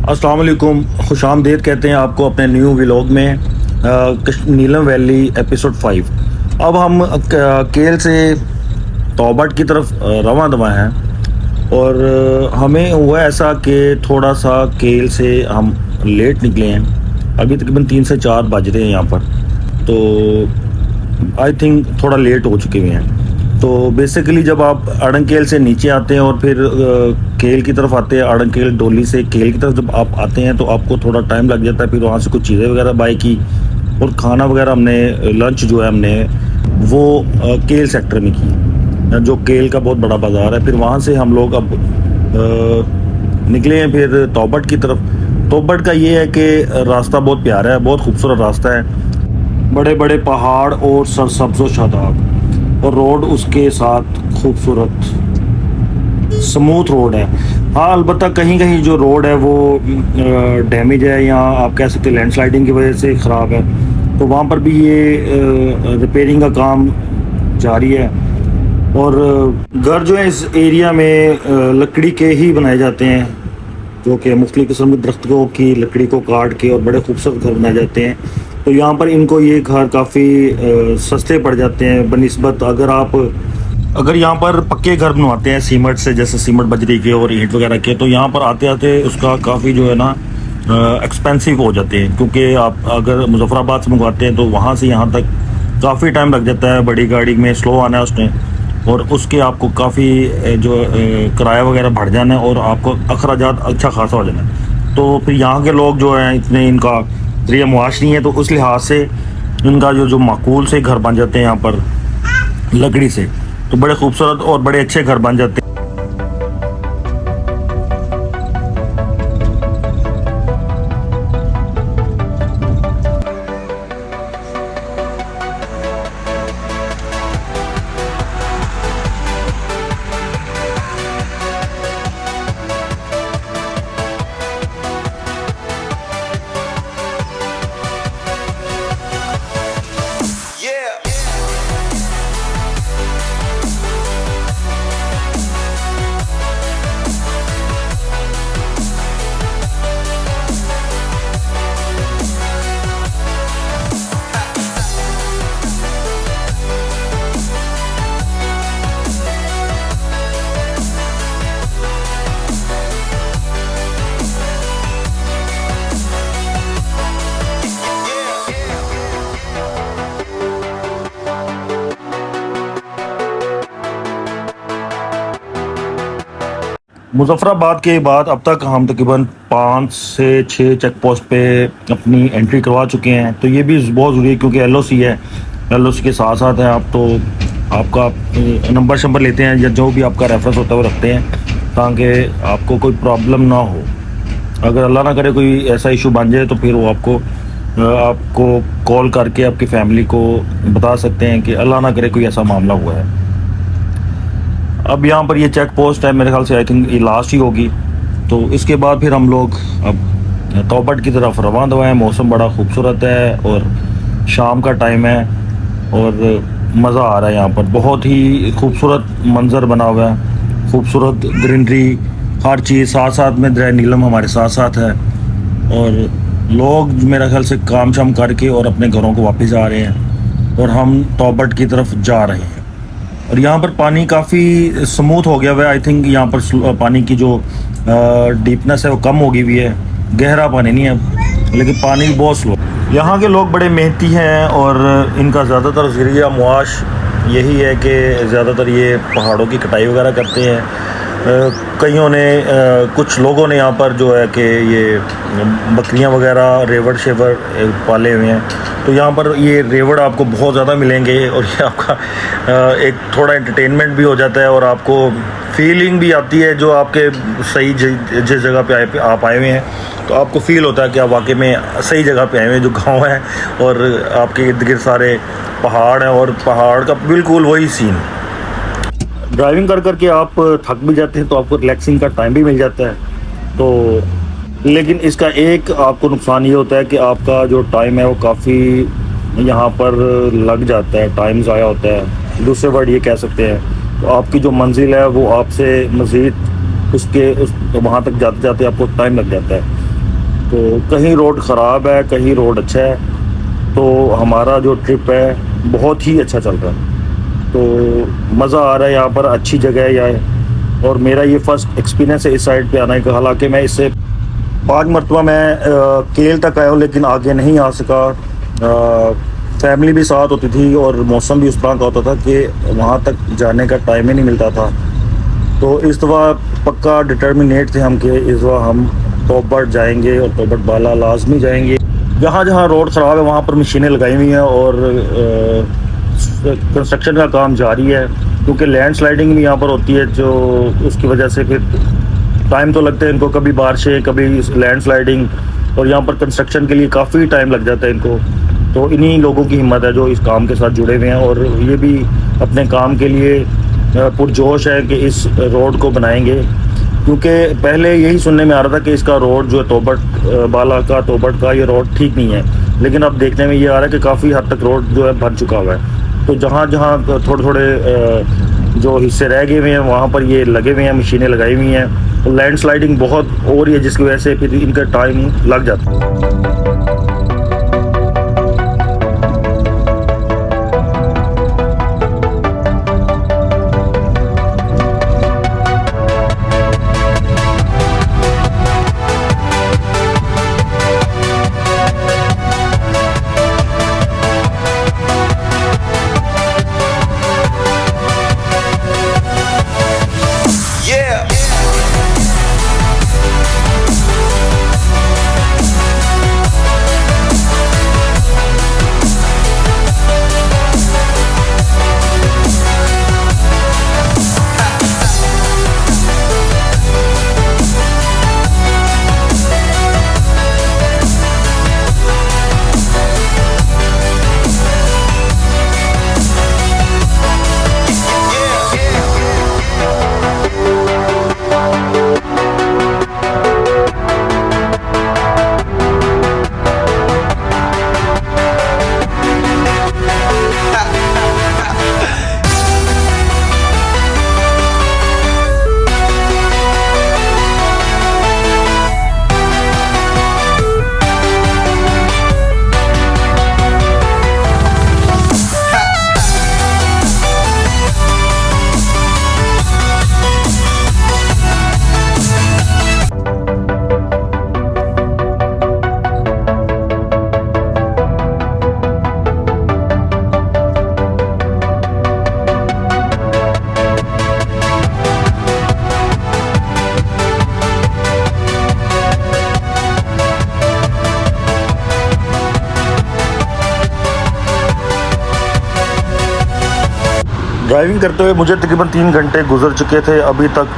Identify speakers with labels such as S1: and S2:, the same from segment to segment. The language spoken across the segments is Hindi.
S1: अस्सलाम वालेकुम, खुशामदीद कहते हैं आपको अपने न्यू व्लॉग में नीलम वैली एपिसोड 5। अब हम केल से तौबट की तरफ रवां दवा हैं और हमें हुआ ऐसा कि थोड़ा सा केल से हम लेट निकले हैं। अभी तकरीबन 3 से 4 बज रहे हैं यहाँ पर, तो आई थिंक थोड़ा लेट हो चुके हुए हैं। तो बेसिकली जब आप अड़ंकेल से नीचे आते हैं और फिर केल की तरफ आते हैं, अड़ंकेल डोली से केल की तरफ जब आप आते हैं तो आपको थोड़ा टाइम लग जाता है। फिर वहाँ से कुछ चीज़ें वगैरह बाय की और खाना वगैरह हमने लंच जो है हमने वो केल सेक्टर में की, जो केल का बहुत बड़ा बाज़ार है। फिर वहाँ से हम लोग अब निकले हैं फिर तौबट की तरफ। तौबट का ये है कि रास्ता बहुत प्यारा है, बहुत खूबसूरत रास्ता है, बड़े बड़े पहाड़ और सरसब्ज़ व शादाब, और रोड उसके साथ खूबसूरत स्मूथ रोड है। हाँ, अलबत्ता कहीं कहीं जो रोड है वो डैमेज है या आप कह सकते हैं लैंडस्लाइडिंग की वजह से ख़राब है, तो वहाँ पर भी ये रिपेयरिंग का काम जारी है। और घर जो है इस एरिया में लकड़ी के ही बनाए जाते हैं, जो कि मुख्तलिफ़ किस्म के दरख्तों की लकड़ी को काट के और बड़े खूबसूरत घर बनाए जाते हैं। तो यहाँ पर इनको ये घर काफ़ी सस्ते पड़ जाते हैं बनिस्बत अगर यहाँ पर पक्के घर बनवाते हैं सीमेंट से, जैसे सीमेंट बजरी के और ईंट वगैरह के, तो यहाँ पर आते आते उसका काफ़ी जो है ना एक्सपेंसिव हो जाते हैं। क्योंकि आप अगर मुजफ्फराबाद से मंगवाते हैं तो वहाँ से यहाँ तक काफ़ी टाइम लग जाता है, बड़ी गाड़ी में स्लो आना है उसने, और उसके आपको काफ़ी जो किराया वगैरह बढ़ जाना है और आपको अखराजात अच्छा खासा हो जाना है। तो फिर यहाँ के लोग जो हैं इतने इनका जरिया मुआश नहीं है, तो उस लिहाज से इनका जो माकूल से घर बन जाते हैं यहाँ पर लकड़ी से, तो बड़े खूबसूरत और बड़े अच्छे घर बन जाते हैं। मुजफ्फराबाद के बाद अब तक हम तकरीबन 5 से 6 चेक पोस्ट पे अपनी एंट्री करवा चुके हैं। तो ये भी बहुत ज़रूरी है क्योंकि LOC है, LOC के साथ साथ है आप, तो आपका नंबर शंबर लेते हैं या जो भी आपका रेफरेंस होता है वो रखते हैं ताकि आपको कोई प्रॉब्लम ना हो। अगर अल्लाह ना करे कोई ऐसा इशू बन जाए तो फिर वो आपको कॉल करके आपकी फैमिली को बता सकते हैं कि अल्लाह ना करे कोई ऐसा मामला हुआ है। अब यहाँ पर ये चेक पोस्ट है, मेरे ख्याल से आई थिंक ये लास्ट ही होगी। तो इसके बाद फिर हम लोग अब तौबट की तरफ रवाना हुए हैं। मौसम बड़ा खूबसूरत है और शाम का टाइम है और मज़ा आ रहा है। यहाँ पर बहुत ही खूबसूरत मंज़र बना हुआ है, खूबसूरत ग्रीनरी, हर चीज़ साथ साथ में दरिया नीलम हमारे साथ साथ है। और लोग मेरा ख्याल से काम शाम करके और अपने घरों को वापस आ रहे हैं और हम तौबट की तरफ जा रहे हैं। और यहाँ पर पानी काफ़ी स्मूथ हो गया हुआ है। आई थिंक यहाँ पर पानी की जो डीपनेस है वो कम हो गई हुई है, गहरा पानी नहीं है लेकिन पानी बहुत स्लो। यहाँ के लोग बड़े मेहनती हैं और इनका ज़्यादातर ज़रिया मुआश यही है कि ज़्यादातर ये पहाड़ों की कटाई वगैरह करते हैं। कईयों ने कुछ लोगों ने यहाँ पर जो है कि ये बकरियाँ वगैरह रेवड़ शेवड़ पाले हुए हैं, तो यहाँ पर ये रेवड़ आपको बहुत ज़्यादा मिलेंगे और ये आपका एक थोड़ा एंटरटेनमेंट भी हो जाता है और आपको फीलिंग भी आती है। जो आपके सही जिस जगह पे आप आए हुए हैं तो आपको फ़ील होता है कि आप वाकई में सही जगह पे आए हुए हैं, जो गाँव है और आपके इर्द गिर्द सारे पहाड़ हैं और पहाड़ का बिल्कुल वही सीन। ड्राइविंग कर करके आप थक भी जाते हैं तो आपको रिलैक्सिंग का टाइम भी मिल जाता है। तो लेकिन इसका एक आपको नुकसान ये होता है कि आपका जो टाइम है वो काफ़ी यहाँ पर लग जाता है, टाइम ज़ाया होता है, दूसरे वर्ड ये कह सकते हैं। तो आपकी जो मंजिल है वो आपसे मज़ीद वहाँ तक जाते जाते आपको टाइम लग जाता है। तो कहीं रोड ख़राब है, कहीं रोड अच्छा है। तो हमारा जो ट्रिप है बहुत ही अच्छा चल रहा है, तो मज़ा आ रहा है यहाँ पर, अच्छी जगह है यह। और मेरा ये फ़र्स्ट एक्सपीरियंस है इस साइड पे आने का। हालांकि मैं इससे 5 मरतबा मैं केल तक आया हूँ, लेकिन आगे नहीं आ सका। फैमिली भी साथ होती थी और मौसम भी उस तरह का होता था कि वहाँ तक जाने का टाइम ही नहीं मिलता था। तो इस दफ़ा पक्का डिटर्मिनेट थे हम कि इस दफ़ा हम तोबट जाएंगे और तोबट बाला लाजमी जाएंगे। जहाँ जहाँ रोड ख़राब है वहाँ पर मशीनें लगाई हुई हैं और कंस्ट्रक्शन का काम जारी है, क्योंकि लैंड स्लाइडिंग भी यहाँ पर होती है, जो उसकी वजह से फिर टाइम तो लगता है इनको, कभी बारिशें कभी लैंड स्लाइडिंग, और यहाँ पर कंस्ट्रक्शन के लिए काफ़ी टाइम लग जाता है इनको। तो इन्हीं लोगों की हिम्मत है जो इस काम के साथ जुड़े हुए हैं, और ये भी अपने काम के लिए पुरजोश है कि इस रोड को बनाएंगे। क्योंकि पहले यही सुनने में आ रहा था कि इसका रोड जो है तोबट बाला का, तोबट का ये रोड ठीक नहीं है, लेकिन अब देखने में ये आ रहा है कि काफ़ी हद तक रोड जो है बन चुका हुआ है। तो जहाँ जहाँ थोड़े थोड़े जो हिस्से रह गए हुए हैं वहाँ पर ये लगे हुए हैं, मशीनें लगाई हुई हैं। तो लैंड स्लाइडिंग बहुत हो रही है, जिसकी वजह से फिर इनका टाइम लग जाता है। ड्राइविंग करते हुए मुझे तकरीबन 3 घंटे गुजर चुके थे। अभी तक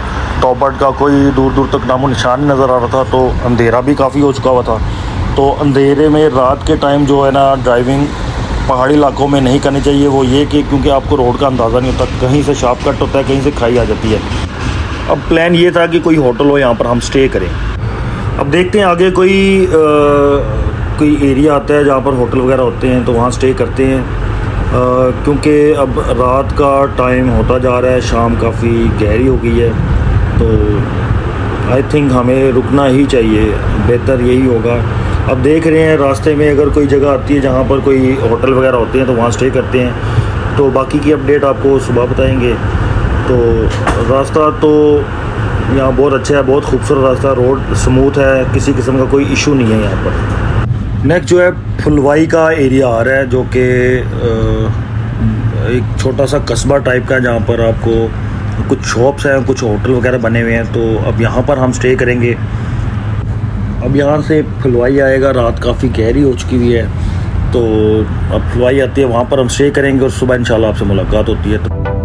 S1: तोबट का कोई दूर दूर तक नामो निशान नहीं नज़र आ रहा था। तो अंधेरा भी काफ़ी हो चुका हुआ था। तो अंधेरे में रात के टाइम जो है ना, ड्राइविंग पहाड़ी इलाकों में नहीं करनी चाहिए। वो ये कि क्योंकि आपको रोड का अंदाज़ा नहीं होता, कहीं से शार्प कट होता है, कहीं से खाई आ जाती है। अब प्लान ये था कि कोई होटल हो यहाँ पर हम स्टे करें। अब देखते हैं आगे कोई एरिया आता है जहाँ पर होटल वगैरह होते हैं, तो वहाँ स्टे करते हैं। क्योंकि अब रात का टाइम होता जा रहा है, शाम काफ़ी गहरी हो गई है, तो आई थिंक हमें रुकना ही चाहिए, बेहतर यही होगा। अब देख रहे हैं रास्ते में अगर कोई जगह आती है जहाँ पर कोई होटल वगैरह होते हैं तो वहाँ स्टे करते हैं। तो बाकी की अपडेट आपको सुबह बताएंगे। तो रास्ता तो यहाँ बहुत अच्छा है, बहुत खूबसूरत रास्ता, रोड स्मूथ है, किसी किस्म का कोई इशू नहीं है यहाँ पर। नेक्स्ट जो है फुलवाई का एरिया आ रहा है, जो कि एक छोटा सा कस्बा टाइप का है, जहाँ पर आपको कुछ शॉप्स हैं, कुछ होटल वगैरह बने हुए हैं। तो अब यहाँ पर हम स्टे करेंगे। अब यहाँ से फुलवाई आएगा, रात काफ़ी गहरी हो चुकी हुई है, तो अब फुलवाई आती है, वहाँ पर हम स्टे करेंगे और सुबह इंशाल्लाह आपसे मुलाकात होती है। तो